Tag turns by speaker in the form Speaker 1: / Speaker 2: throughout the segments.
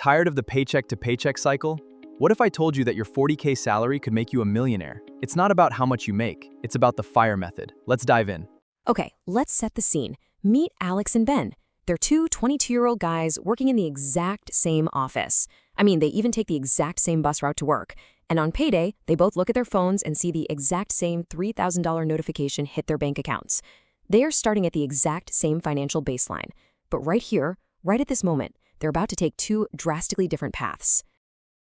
Speaker 1: Tired of the paycheck to paycheck cycle? What if I told you that your 40K salary could make you a millionaire? It's not about how much you make, it's about the FIRE method. Let's dive in.
Speaker 2: Okay, let's set the scene. Meet Alex and Ben. They're two 22-year-old guys working in the exact same office. I mean, they even take the exact same bus route to work. And on payday, they both look at their phones and see the exact same $3,000 notification hit their bank accounts. They are starting at the exact same financial baseline. But right here, right at this moment, they're about to take two drastically different paths.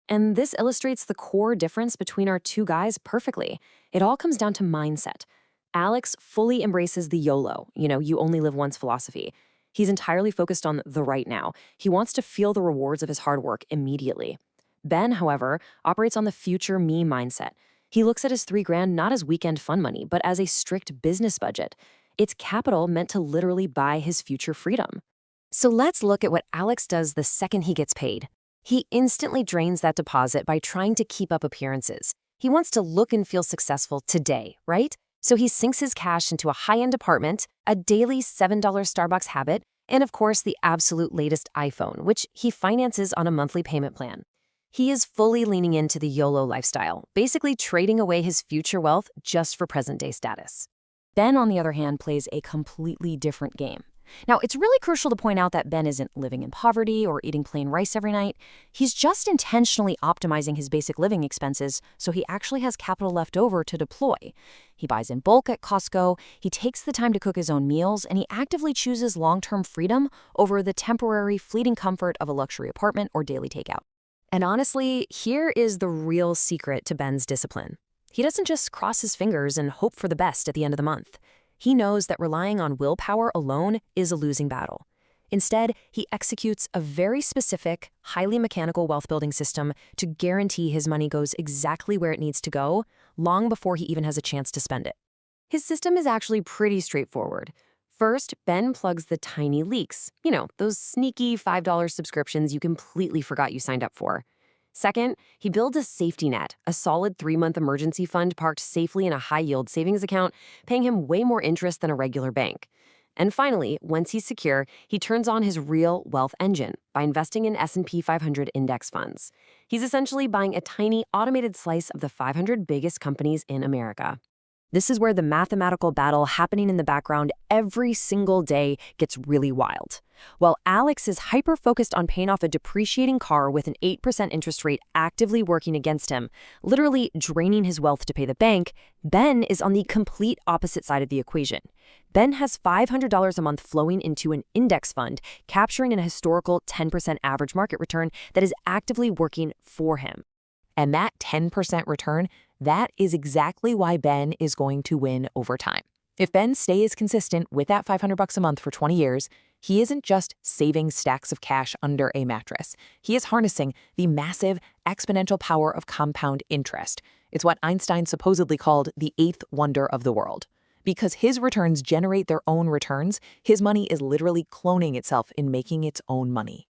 Speaker 2: And this illustrates the core difference between our two guys perfectly. It all comes down to mindset. Alex fully embraces the YOLO, you only live once philosophy. He's entirely focused on the right now. He wants to feel the rewards of his hard work immediately. Ben, however, operates on the future me mindset. He looks at his $3,000 not as weekend fun money, but as a strict business budget. It's capital meant to literally buy his future freedom. So let's look at what Alex does the second he gets paid. He instantly drains that deposit by trying to keep up appearances. He wants to look and feel successful today, right? So he sinks his cash into a high-end apartment, a daily $7 Starbucks habit, and of course the absolute latest iPhone, which he finances on a monthly payment plan. He is fully leaning into the YOLO lifestyle, basically trading away his future wealth just for present-day status. Ben, on the other hand, plays a completely different game. Now, it's really crucial to point out that Ben isn't living in poverty or eating plain rice every night. He's just intentionally optimizing his basic living expenses so he actually has capital left over to deploy. He buys in bulk at Costco, he takes the time to cook his own meals, and he actively chooses long-term freedom over the temporary, fleeting comfort of a luxury apartment or daily takeout. And honestly, here is the real secret to Ben's discipline. He doesn't just cross his fingers and hope for the best at the end of the month. He knows that relying on willpower alone is a losing battle. Instead, he executes a very specific, highly mechanical wealth-building system to guarantee his money goes exactly where it needs to go, long before he even has a chance to spend it. His system is actually pretty straightforward. First, Ben plugs the tiny leaks, those sneaky $5 subscriptions you completely forgot you signed up for. Second, he builds a safety net, a solid 3-month emergency fund parked safely in a high-yield savings account, paying him way more interest than a regular bank. And finally, once he's secure, he turns on his real wealth engine by investing in S&P 500 index funds. He's essentially buying a tiny automated slice of the 500 biggest companies in America. This is where the mathematical battle happening in the background every single day gets really wild. While Alex is hyper-focused on paying off a depreciating car with an 8% interest rate actively working against him, literally draining his wealth to pay the bank, Ben is on the complete opposite side of the equation. Ben has $500 a month flowing into an index fund, capturing a historical 10% average market return that is actively working for him.
Speaker 3: And that 10% return, that is exactly why Ben is going to win over time. If Ben stays consistent with that $500 a month for 20 years, he isn't just saving stacks of cash under a mattress. He is harnessing the massive exponential power of compound interest. It's what Einstein supposedly called the eighth wonder of the world. Because his returns generate their own returns, his money is literally cloning itself in making its own money.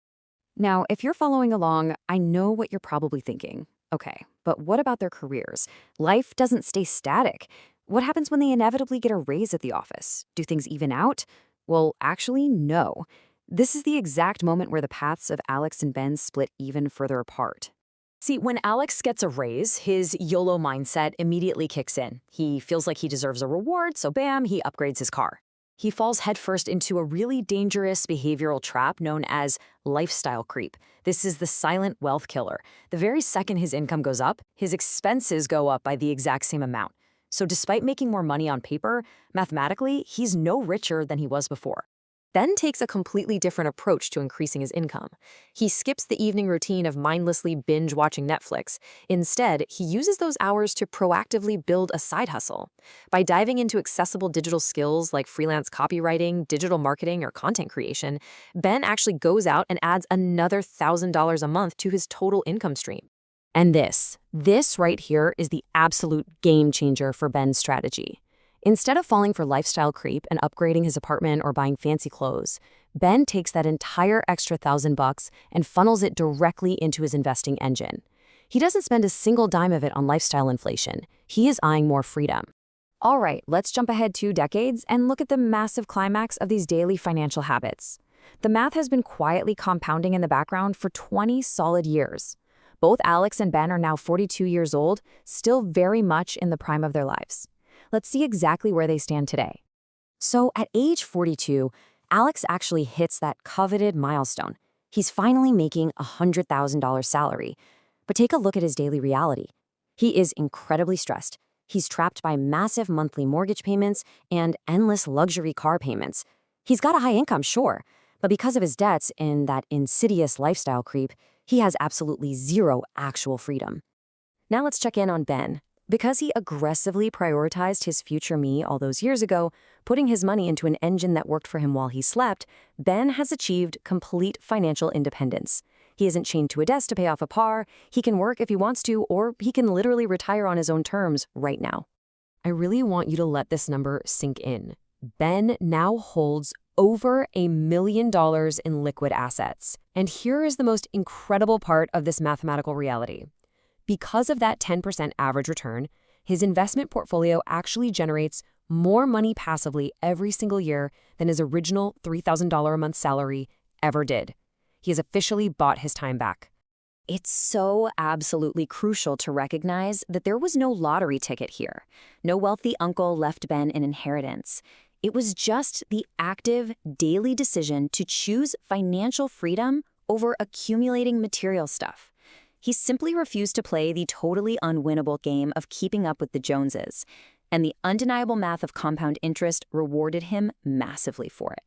Speaker 2: Now, if you're following along, I know what you're probably thinking. Okay, but what about their careers? Life doesn't stay static. What happens when they inevitably get a raise at the office? Do things even out? Well, actually, no. This is the exact moment where the paths of Alex and Ben split even further apart. See, when Alex gets a raise, his YOLO mindset immediately kicks in. He feels like he deserves a reward, so bam, he upgrades his car. He falls headfirst into a really dangerous behavioral trap known as lifestyle creep. This is the silent wealth killer. The very second his income goes up, his expenses go up by the exact same amount. So despite making more money on paper, mathematically, he's no richer than he was before. Ben takes a completely different approach to increasing his income. He skips the evening routine of mindlessly binge-watching Netflix. Instead, he uses those hours to proactively build a side hustle. By diving into accessible digital skills like freelance copywriting, digital marketing, or content creation, Ben actually goes out and adds another $1,000 a month to his total income stream. And this right here is the absolute game changer for Ben's strategy. Instead of falling for lifestyle creep and upgrading his apartment or buying fancy clothes, Ben takes that entire extra $1,000 and funnels it directly into his investing engine. He doesn't spend a single dime of it on lifestyle inflation. He is eyeing more freedom. All right, let's jump ahead 2 decades and look at the massive climax of these daily financial habits. The math has been quietly compounding in the background for 20 solid years. Both Alex and Ben are now 42 years old, still very much in the prime of their lives. Let's see exactly where they stand today. So at age 42, Alex actually hits that coveted milestone. He's finally making a $100,000 salary. But take a look at his daily reality. He is incredibly stressed. He's trapped by massive monthly mortgage payments and endless luxury car payments. He's got a high income, sure, but because of his debts and that insidious lifestyle creep, he has absolutely zero actual freedom. Now let's check in on Ben. Because he aggressively prioritized his future me all those years ago, putting his money into an engine that worked for him while he slept, Ben has achieved complete financial independence. He isn't chained to a desk to pay off a par, he can work if he wants to, or he can literally retire on his own terms right now. I really want you to let this number sink in. Ben now holds over $1 million in liquid assets. And here is the most incredible part of this mathematical reality. Because of that 10% average return, his investment portfolio actually generates more money passively every single year than his original $3,000 a month salary ever did. He has officially bought his time back. It's so absolutely crucial to recognize that there was no lottery ticket here. No wealthy uncle left Ben an inheritance. It was just the active, daily decision to choose financial freedom over accumulating material stuff. He simply refused to play the totally unwinnable game of keeping up with the Joneses, and the undeniable math of compound interest rewarded him massively for it.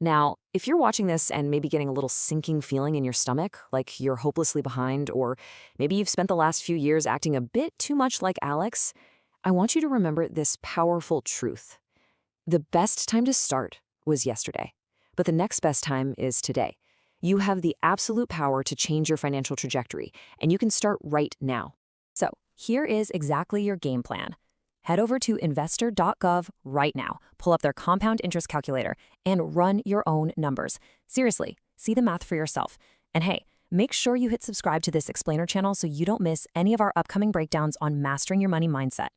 Speaker 2: Now, if you're watching this and maybe getting a little sinking feeling in your stomach, like you're hopelessly behind, or maybe you've spent the last few years acting a bit too much like Alex, I want you to remember this powerful truth. The best time to start was yesterday, but the next best time is today. You have the absolute power to change your financial trajectory, and you can start right now. So here is exactly your game plan. Head over to investor.gov right now, pull up their compound interest calculator, and run your own numbers. Seriously, see the math for yourself. And hey, make sure you hit subscribe to this explainer channel so you don't miss any of our upcoming breakdowns on mastering your money mindset.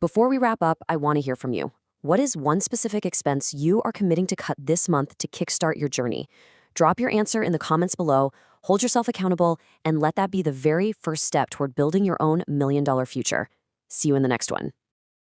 Speaker 2: Before we wrap up, I want to hear from you. What is one specific expense you are committing to cut this month to kickstart your journey? Drop your answer in the comments below, hold yourself accountable, and let that be the very first step toward building your own $1 million future. See you in the next one.